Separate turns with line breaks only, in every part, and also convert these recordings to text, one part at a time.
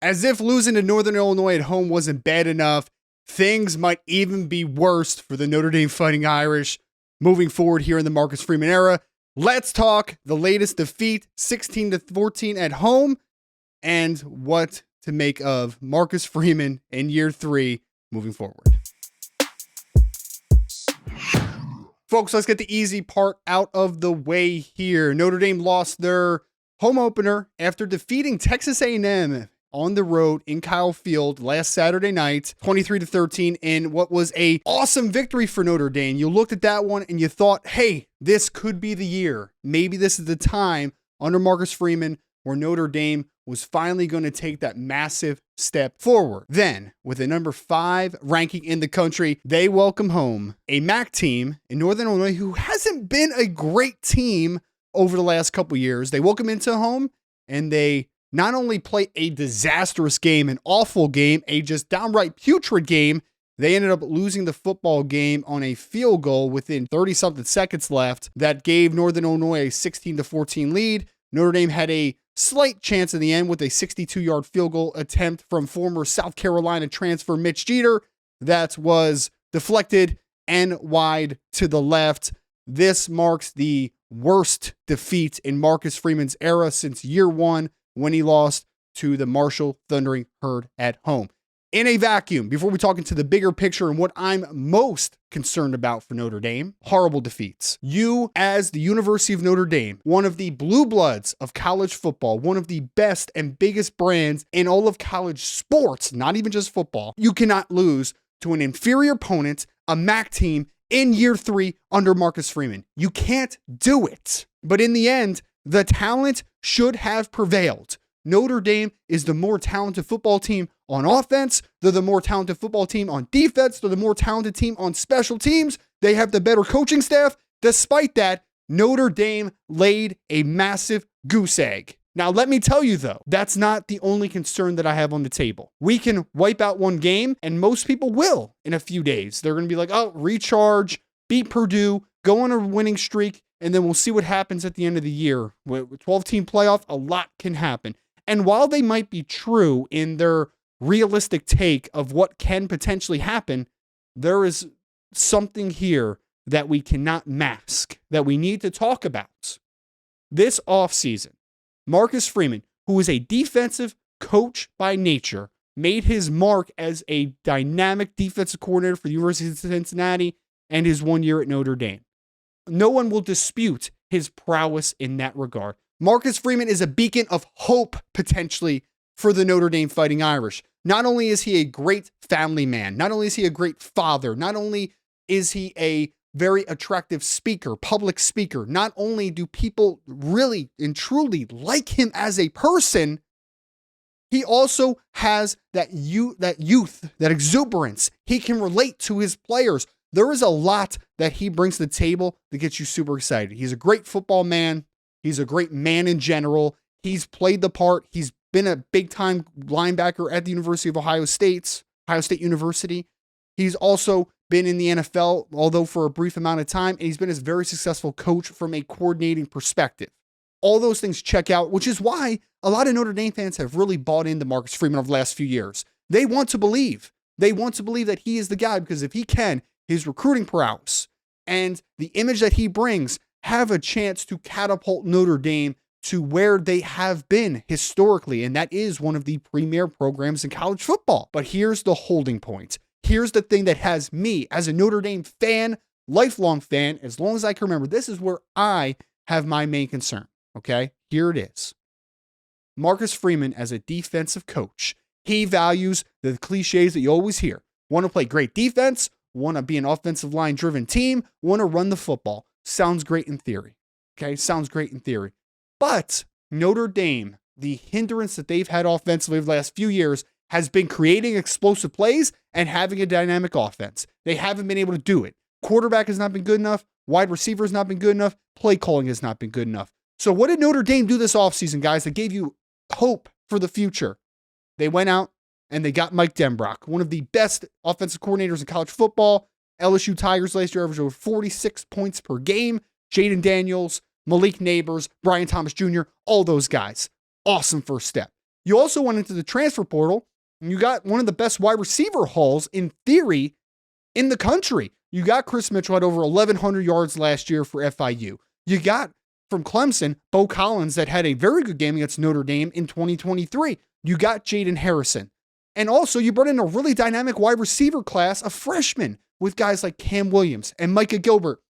As if losing to Northern Illinois at home wasn't bad enough, things might even be worse for the Notre Dame Fighting Irish moving forward here in the Marcus Freeman era. Let's talk the latest defeat, 16-14 at home, and what to make of Marcus Freeman in year 3 moving forward. Folks, let's get the easy part out of the way here. Notre Dame lost their home opener after defeating Texas A&M on the road in Kyle Field last Saturday night, 23-13, in what was a awesome victory for Notre Dame. You looked at that one and you thought, hey, this could be the year. Maybe this is the time under Marcus Freeman where Notre Dame was finally going to take that massive step forward. Then, with a number 5 ranking in the country, they welcome home a MAC team in Northern Illinois who hasn't been a great team over the last couple years. They welcome into home and they not only play a disastrous game, an awful game, a just downright putrid game, they ended up losing the football game on a field goal within 30-something seconds left that gave Northern Illinois a 16-14 lead. Notre Dame had a slight chance in the end with a 62-yard field goal attempt from former South Carolina transfer Mitch Jeter that was deflected and wide to the left. This marks the worst defeat in Marcus Freeman's era since year 1 when he lost to the Marshall Thundering Herd at home. In a vacuum, before we talk into the bigger picture and what I'm most concerned about for Notre Dame, horrible defeats. You, as the University of Notre Dame, one of the blue bloods of college football, one of the best and biggest brands in all of college sports, not even just football, you cannot lose to an inferior opponent, a MAC team, in year 3 under Marcus Freeman. You can't do it. But in the end, the talent should have prevailed. Notre Dame is the more talented football team on offense. They're the more talented football team on defense. They're the more talented team on special teams. They have the better coaching staff. Despite that, Notre Dame laid a massive goose egg. Now, let me tell you, though, that's not the only concern that I have on the table. We can wipe out one game, and most people will in a few days. They're going to be like, oh, recharge, beat Purdue, go on a winning streak, and then we'll see what happens at the end of the year. With 12-team playoff, a lot can happen. And while they might be true in their realistic take of what can potentially happen, there is something here that we cannot mask, that we need to talk about. This offseason, Marcus Freeman, who is a defensive coach by nature, made his mark as a dynamic defensive coordinator for the University of Cincinnati and his 1 year at Notre Dame. No one will dispute his prowess in that regard. Marcus Freeman is a beacon of hope, potentially, for the Notre Dame Fighting Irish. Not only is he a great family man, not only is he a great father, not only is he a very attractive speaker, public speaker, not only do people really and truly like him as a person, he also has that youth, that exuberance. He can relate to his players. There is a lot that he brings to the table that gets you super excited. He's a great football man. He's a great man in general. He's played the part. He's been a big-time linebacker at the University of Ohio State University. He's also been in the NFL, although for a brief amount of time, and he's been a very successful coach from a coordinating perspective. All those things check out, which is why a lot of Notre Dame fans have really bought into Marcus Freeman over the last few years. They want to believe. They want to believe that he is the guy, because if he can, his recruiting prowess and the image that he brings have a chance to catapult Notre Dame to where they have been historically, and that is one of the premier programs in college football. But here's the holding point. Here's the thing that has me, as a Notre Dame fan, lifelong fan, as long as I can remember, this is where I have my main concern, okay? Here it is. Marcus Freeman, as a defensive coach, he values the cliches that you always hear. Want to play great defense, want to be an offensive line-driven team, want to run the football. Sounds great in theory, okay? Sounds great in theory. But Notre Dame, the hindrance that they've had offensively over the last few years has been creating explosive plays and having a dynamic offense. They haven't been able to do it. Quarterback has not been good enough. Wide receiver has not been good enough. Play calling has not been good enough. So what did Notre Dame do this offseason, guys, that gave you hope for the future? They went out and they got Mike Denbrock, one of the best offensive coordinators in college football. LSU Tigers last year averaged over 46 points per game. Jaden Daniels, Malik Neighbors, Brian Thomas Jr., all those guys. Awesome first step. You also went into the transfer portal, and you got one of the best wide receiver hauls, in theory, in the country. You got Chris Mitchell had over 1,100 yards last year for FIU. You got from Clemson, Bo Collins, that had a very good game against Notre Dame in 2023. You got Jaden Harrison. And also, you brought in a really dynamic wide receiver class of freshmen with guys like Cam Williams and Micah Gilbert,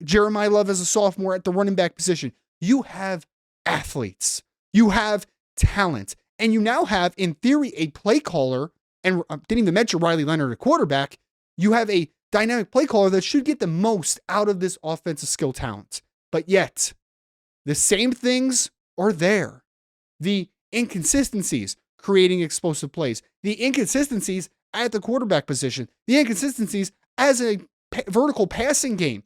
Jeremiah Love as a sophomore at the running back position. You have athletes. You have talent. And you now have, in theory, a play caller, and I didn't even mention Riley Leonard, a quarterback. You have a dynamic play caller that should get the most out of this offensive skill talent. But yet, the same things are there. The inconsistencies creating explosive plays, the inconsistencies at the quarterback position, the inconsistencies as a vertical passing game.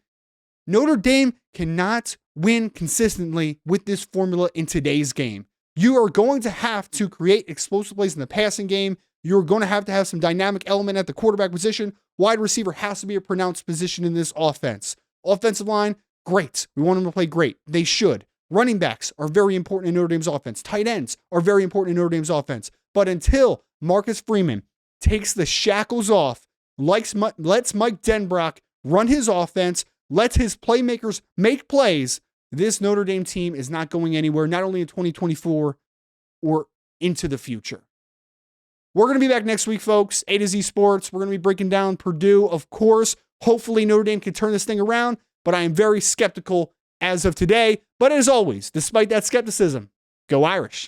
Notre Dame cannot win consistently with this formula in today's game. You are going to have to create explosive plays in the passing game. You're going to have some dynamic element at the quarterback position. Wide receiver has to be a pronounced position in this offense. Offensive line, great. We want them to play great. They should. Running backs are very important in Notre Dame's offense. Tight ends are very important in Notre Dame's offense. But until Marcus Freeman takes the shackles off, lets Mike Denbrock run his offense, lets his playmakers make plays, this Notre Dame team is not going anywhere, not only in 2024 or into the future. We're going to be back next week, folks. A to Z Sports. We're going to be breaking down Purdue, of course. Hopefully Notre Dame can turn this thing around, but I am very skeptical as of today. But as always, despite that skepticism, go Irish.